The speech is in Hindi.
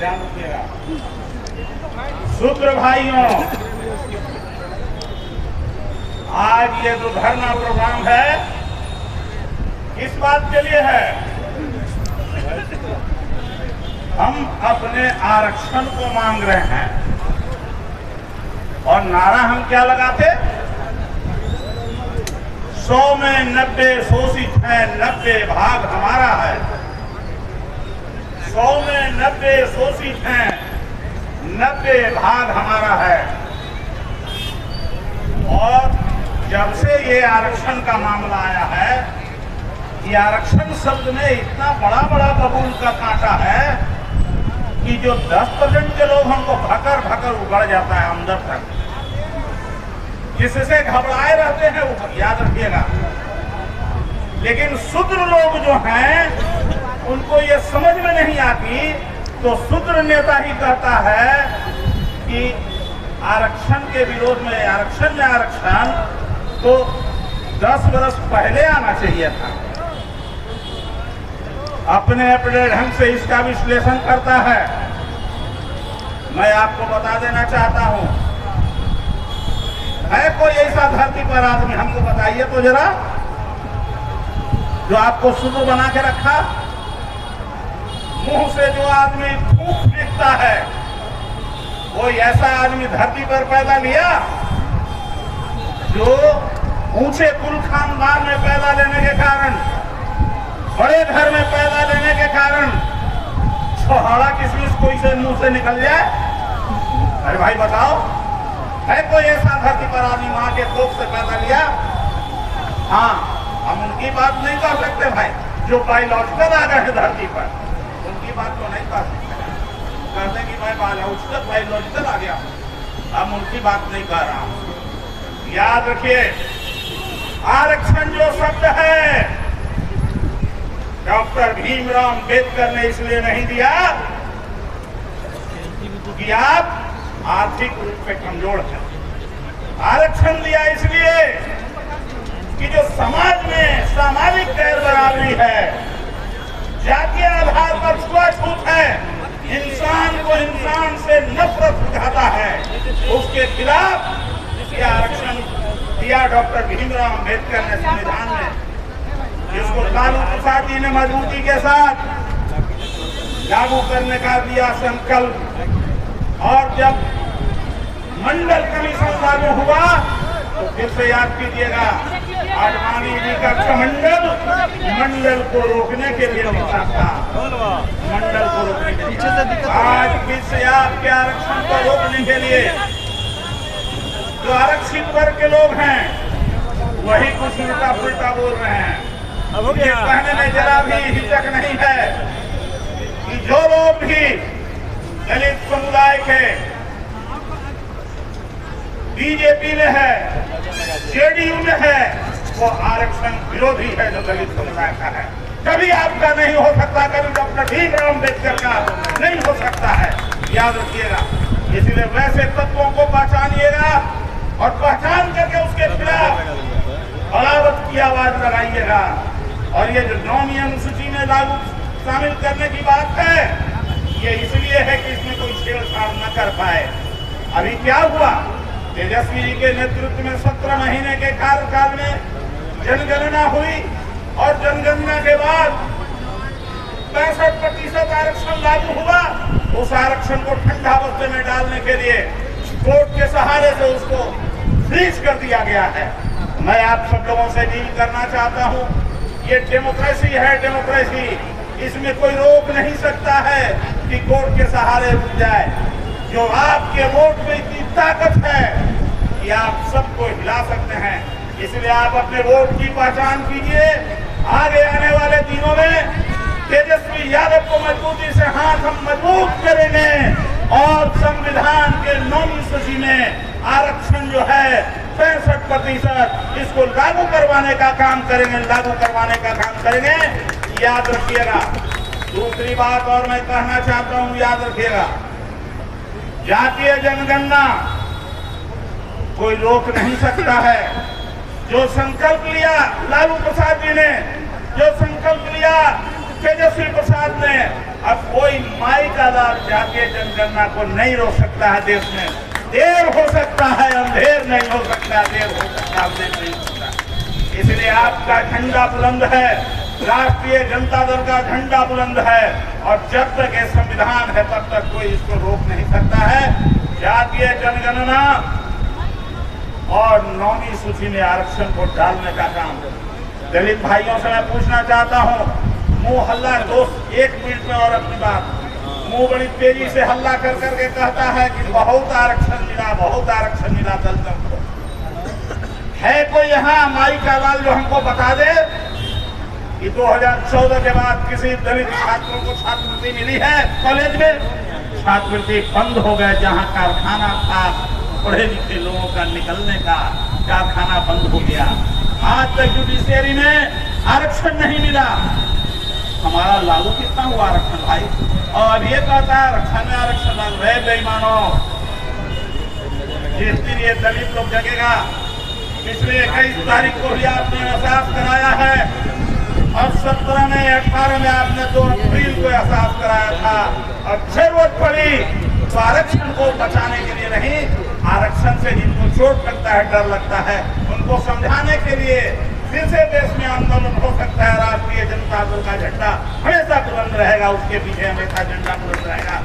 ध्यान रखिएगा। शूद्र भाइयों, आज ये जो धरना प्रोग्राम है किस बात के लिए है? हम अपने आरक्षण को मांग रहे हैं और नारा हम क्या लगाते? 100 में 90 शोषित है, 90 भाग हमारा है। 100 में 90 शोषित हैं, 90 भाग हमारा है। और जब से ये आरक्षण का मामला आया है, ये आरक्षण शब्द में इतना बड़ा बड़ा बबूल का कांटा है कि जो 10% के लोग हमको भकर भकर उगड़ जाता है अंदर तक, जिससे घबराए रहते हैं वो याद रखिएगा। लेकिन शूद्र लोग जो हैं उनको ये समझ में नहीं आती, तो शूद्र नेता ही कहता है कि आरक्षण के विरोध में आरक्षण तो 10 वर्ष पहले आना चाहिए था। अपने अपने ढंग से इसका विश्लेषण करता है। मैं आपको बता देना चाहता हूं, है कोई ऐसा धरती पर आदमी, हमको बताइए तो जरा, जो आपको शूद्र बना के रखा? मुंह से जो आदमी थूक फेंकता है, वो ऐसा आदमी धरती पर पैदा लिया जो ऊंचे कुल खानदान में पैदा लेने के कारण, बड़े घर में पैदा लेने के कारण छोहाड़ा किसमिस कोई से मुंह से निकल जाए? अरे भाई बताओ, है कोई ऐसा धरती पर आदमी मां के कोख से पैदा लिया? हाँ, हम उनकी बात नहीं कर सकते भाई, जो बायोलॉजिकल आ गए हैं धरती पर, उनकी बात तो नहीं कर सकते। कहते कि भाई बायोलॉजिकल आ गया, हम उनकी बात नहीं कर रहा हूं। याद रखिए, आरक्षण जो शब्द है डॉक्टर भीमराव अंबेडकर ने इसलिए नहीं दिया कि आप आर्थिक रूप से कमजोर हैं। आरक्षण दिया इसलिए कि जो समाज में सामाजिक गैर बराबरी है, जातीय आधार पर छुआछूत है, इंसान को इंसान से नफरत दिखाता है, उसके खिलाफ यह आरक्षण दिया डॉक्टर भीमराव अंबेडकर ने संविधान में, जिसको लालू प्रसाद जी ने मजबूती के साथ लागू करने का दिया संकल्प। और जब मंडल कमीशन लागू हुआ तो फिर से याद कीजिएगा, आडवाणी जी का मंडल को रोकने के लिए निकला था, मंडल को रोकने के लिए। आज फिर से आपके आरक्षण को रोकने के लिए जो आरक्षित वर्ग के लोग हैं वही कुछ उल्टा पुल्टा बोल रहे हैं। ये कहने में जरा भी हिचक नहीं है कि जो लोग भी दलित समुदाय के बीजेपी में है, जेडीयू में है, वो आरक्षण विरोधी है जो दलित समुदाय का है। कभी आपका नहीं हो सकता, कभी डॉक्टर भीमराव अम्बेडकर का नहीं हो सकता है, याद रखिएगा। इसलिए वैसे तत्वों को पहचानिएगा और पहचान करके उसके खिलाफ बगावत की आवाज लगाइएगा। और ये जो 9वीं अनुसूची में लागू शामिल करने की बात है, ये इसलिए है कि इसमें कोई छेड़छाड़ न कर पाए। अभी क्या हुआ, तेजस्वी जी के नेतृत्व में 17 महीने के कार्यकाल में जनगणना हुई और जनगणना के बाद 65% आरक्षण लागू हुआ। उस आरक्षण को ठंडा अवस्थे में डालने के लिए कोर्ट के सहारे से उसको फ्रीज कर दिया गया है। मैं आप सब लोगों से डील करना चाहता हूं, ये डेमोक्रेसी है, डेमोक्रेसी, इसमें कोई रोक नहीं सकता है कि कोर्ट के सहारे रुक जाए। जो आपके वोट में इतनी ताकत है कि आप सबको हिला सकते हैं, इसलिए आप अपने वोट की पहचान कीजिए। आगे आने वाले दिनों में तेजस्वी यादव को मजबूती से हाथ हम मजबूत करेंगे और संविधान के 9वीं सूची में आरक्षण जो है 65%, इसको लागू करवाने का काम करेंगे, याद रखिएगा। दूसरी बात और मैं कहना चाहता हूं, याद रखिएगा, जातीय जनगणना कोई रोक नहीं सकता है। जो संकल्प लिया लालू प्रसाद जी ने, जो संकल्प लिया तेजस्वी प्रसाद ने, अब कोई माई का लाल जातीय जनगणना को नहीं रोक सकता है देश में। देर हो सकता है, अंधेर नहीं हो सकता, देर हो सकता है, अंधेर नहीं हो सकता। इसलिए आपका झंडा बुलंद है, राष्ट्रीय जनता दल का झंडा बुलंद है, और जब तक ये संविधान है तब तक कोई इसको रोक नहीं सकता है। जातीय जनगणना और 9वीं सूची में आरक्षण को डालने का काम दलित भाइयों से मैं पूछना चाहता हूं। मुंह हल्ला दोस्त 1 मिनट में और अपनी बात, मुंह बड़ी तेजी से हल्ला कर करके कहता है कि बहुत आरक्षण मिला, बहुत आरक्षण मिला दलितों को। है कोई यहाँ माई का लाल जो हमको बता दे कि 2014 के बाद किसी दलित छात्रों को छात्रवृत्ति मिली है? कॉलेज में छात्रवृत्ति बंद हो गए। जहाँ कारखाना था पढ़े लिखे लोगों का निकलने का, कारखाना बंद हो गया। आज तक जुडिशियरी में आरक्षण नहीं मिला। हमारा लागू कितना हुआ आरक्षण भाई? और अब ये कहता है आरक्षण में आरक्षण लागू है। बेईमानों, जिस दिन ये दलित लोग जगेगा, पिछले 21 तारीख को भी आपने एहसास कराया है, और 17 में 18 में आपने 2 अप्रैल को एहसास कराया था। और जरूरत पड़ी तो आरक्षण को बचाने के लिए नहीं, आरक्षण से जिनको चोट लगता है, डर लगता है, उनको समझाने के लिए फिर से देश में आंदोलन हो सकता है। राष्ट्रीय जनता दल का झंडा हमेशा बुलंद रहेगा, उसके पीछे हमेशा झंडा बुलंद रहेगा।